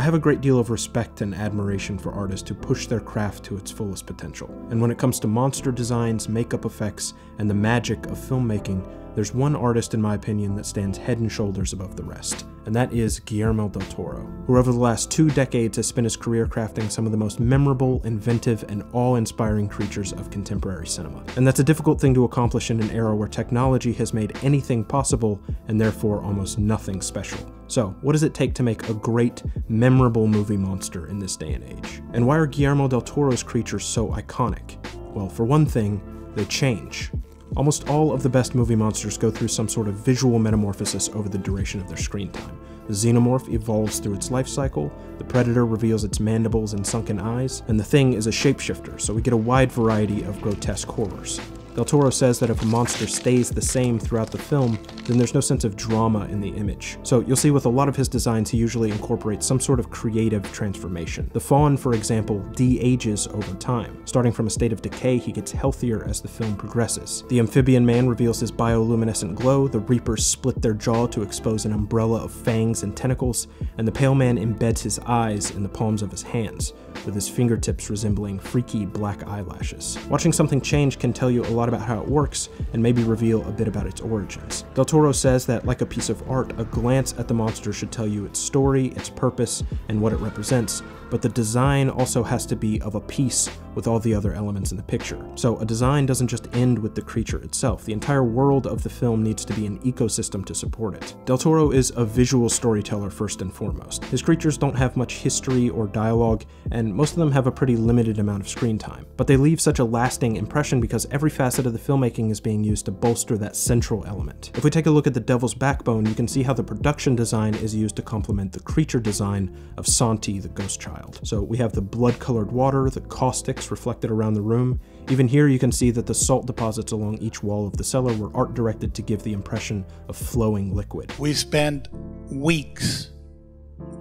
I have a great deal of respect and admiration for artists who push their craft to its fullest potential. And when it comes to monster designs, makeup effects, and the magic of filmmaking, there's one artist in my opinion that stands head and shoulders above the rest, and that is Guillermo del Toro, who over the last 2 decades has spent his career crafting some of the most memorable, inventive, and awe-inspiring creatures of contemporary cinema. And that's a difficult thing to accomplish in an era where technology has made anything possible, and therefore almost nothing special. So, what does it take to make a great, memorable movie monster in this day and age? And why are Guillermo del Toro's creatures so iconic? Well, for one thing, they change. Almost all of the best movie monsters go through some sort of visual metamorphosis over the duration of their screen time. The xenomorph evolves through its life cycle, the predator reveals its mandibles and sunken eyes, and the thing is a shapeshifter, so we get a wide variety of grotesque horrors. Del Toro says that if a monster stays the same throughout the film, then there's no sense of drama in the image. So you'll see with a lot of his designs he usually incorporates some sort of creative transformation. The fawn, for example, de-ages over time. Starting from a state of decay, he gets healthier as the film progresses. The amphibian man reveals his bioluminescent glow, the reapers split their jaw to expose an umbrella of fangs and tentacles, and the pale man embeds his eyes in the palms of his hands, with his fingertips resembling freaky black eyelashes. Watching something change can tell you a lot about how it works, and maybe reveal a bit about its origins. Del Toro says that, like a piece of art, a glance at the monster should tell you its story, its purpose, and what it represents, but the design also has to be of a piece with all the other elements in the picture. So a design doesn't just end with the creature itself. The entire world of the film needs to be an ecosystem to support it. Del Toro is a visual storyteller first and foremost. His creatures don't have much history or dialogue, and most of them have a pretty limited amount of screen time. But they leave such a lasting impression because every facet of the filmmaking is being used to bolster that central element. If we take a look at The Devil's Backbone, you can see how the production design is used to complement the creature design of Santi, the ghost child. So we have the blood-colored water, the caustics reflected around the room. Even here you can see that the salt deposits along each wall of the cellar were art directed to give the impression of flowing liquid. We spent weeks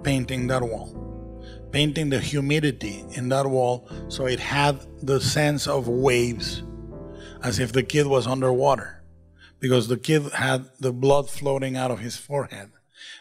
painting that wall, painting the humidity in that wall so it had the sense of waves, as if the kid was underwater, because the kid had the blood floating out of his forehead,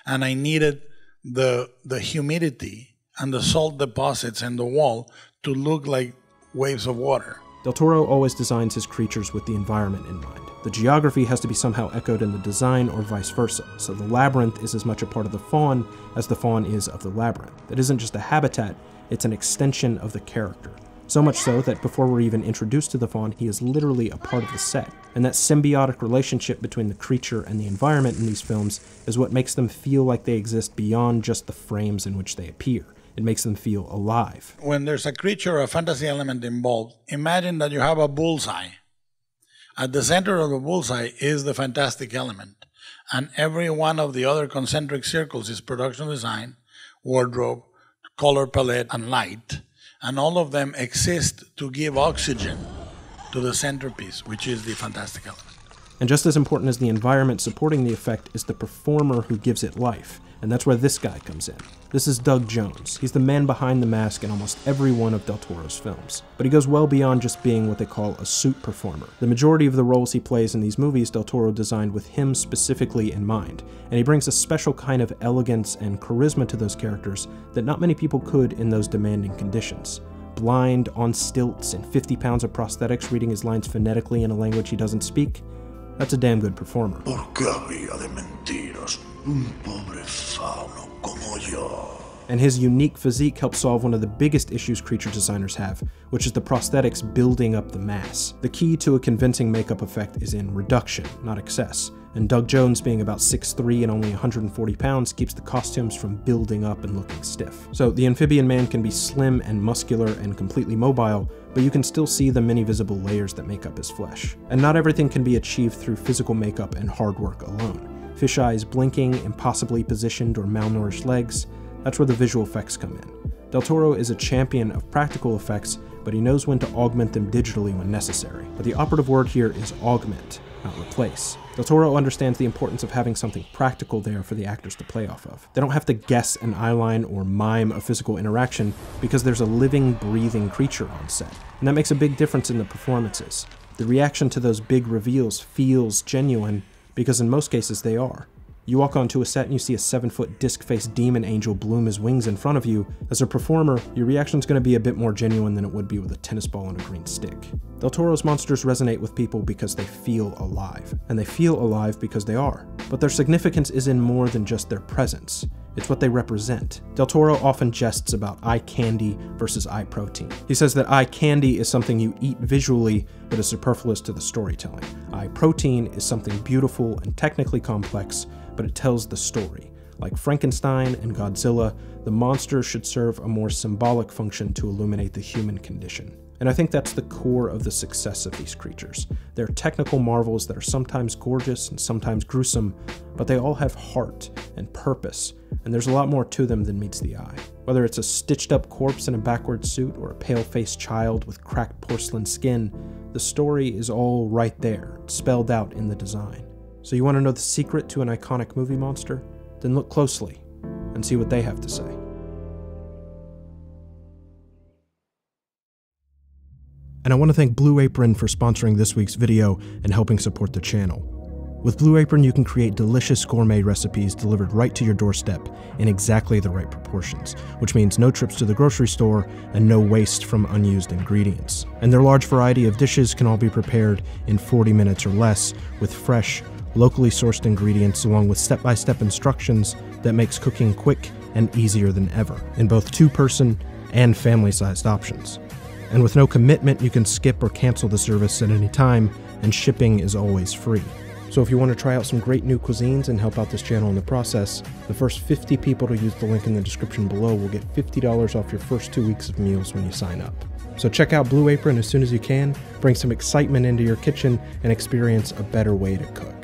and I needed the humidity and the salt deposits in the wall to look like waves of water. Del Toro always designs his creatures with the environment in mind. The geography has to be somehow echoed in the design or vice versa, so the labyrinth is as much a part of the fawn as the fawn is of the labyrinth. It isn't just a habitat, it's an extension of the character. So much so that before we're even introduced to the fawn, he is literally a part of the set. And that symbiotic relationship between the creature and the environment in these films is what makes them feel like they exist beyond just the frames in which they appear. It makes them feel alive. When there's a creature or a fantasy element involved, imagine that you have a bullseye. At the center of the bullseye is the fantastic element, and every one of the other concentric circles is production design, wardrobe, color palette, and light, and all of them exist to give oxygen to the centerpiece, which is the fantastic element. And just as important as the environment supporting the effect is the performer who gives it life, and that's where this guy comes in. This is Doug Jones. He's the man behind the mask in almost every one of Del Toro's films. But he goes well beyond just being what they call a suit performer. The majority of the roles he plays in these movies Del Toro designed with him specifically in mind, and he brings a special kind of elegance and charisma to those characters that not many people could in those demanding conditions. Blind, on stilts, and 50 pounds of prosthetics reading his lines phonetically in a language he doesn't speak, that's a damn good performer. ¿Por qué había de mentiros un pobre fauno como yo? And his unique physique helps solve one of the biggest issues creature designers have, which is the prosthetics building up the mass. The key to a convincing makeup effect is in reduction, not excess. And Doug Jones, being about 6'3" and only 140 pounds, keeps the costumes from building up and looking stiff. So the amphibian man can be slim and muscular and completely mobile, but you can still see the many visible layers that make up his flesh. And not everything can be achieved through physical makeup and hard work alone. Fish eyes blinking, impossibly positioned or malnourished legs, that's where the visual effects come in. Del Toro is a champion of practical effects, but he knows when to augment them digitally when necessary. But the operative word here is augment, not replace. Del Toro understands the importance of having something practical there for the actors to play off of. They don't have to guess an eyeline or mime a physical interaction because there's a living, breathing creature on set. And that makes a big difference in the performances. The reaction to those big reveals feels genuine because in most cases they are. You walk onto a set and you see a 7-foot disc-faced demon angel bloom his wings in front of you. As a performer, your reaction's going to be a bit more genuine than it would be with a tennis ball and a green stick. Del Toro's monsters resonate with people because they feel alive, and they feel alive because they are. But their significance is in more than just their presence. It's what they represent. Del Toro often jests about eye candy versus eye protein. He says that eye candy is something you eat visually but is superfluous to the storytelling. Eye protein is something beautiful and technically complex, but it tells the story. Like Frankenstein and Godzilla, the monster should serve a more symbolic function to illuminate the human condition. And I think that's the core of the success of these creatures. They're technical marvels that are sometimes gorgeous and sometimes gruesome, but they all have heart and purpose, and there's a lot more to them than meets the eye. Whether it's a stitched-up corpse in a backward suit or a pale-faced child with cracked porcelain skin, the story is all right there, spelled out in the design. So you want to know the secret to an iconic movie monster? Then look closely and see what they have to say. And I want to thank Blue Apron for sponsoring this week's video and helping support the channel. With Blue Apron, you can create delicious gourmet recipes delivered right to your doorstep in exactly the right proportions, which means no trips to the grocery store and no waste from unused ingredients. And their large variety of dishes can all be prepared in 40 minutes or less with fresh, locally sourced ingredients along with step-by-step instructions that makes cooking quick and easier than ever in both 2-person and family-sized options. And with no commitment, you can skip or cancel the service at any time, and shipping is always free. So if you want to try out some great new cuisines and help out this channel in the process, the first 50 people to use the link in the description below will get $50 off your first 2 weeks of meals when you sign up. So check out Blue Apron as soon as you can, bring some excitement into your kitchen, and experience a better way to cook.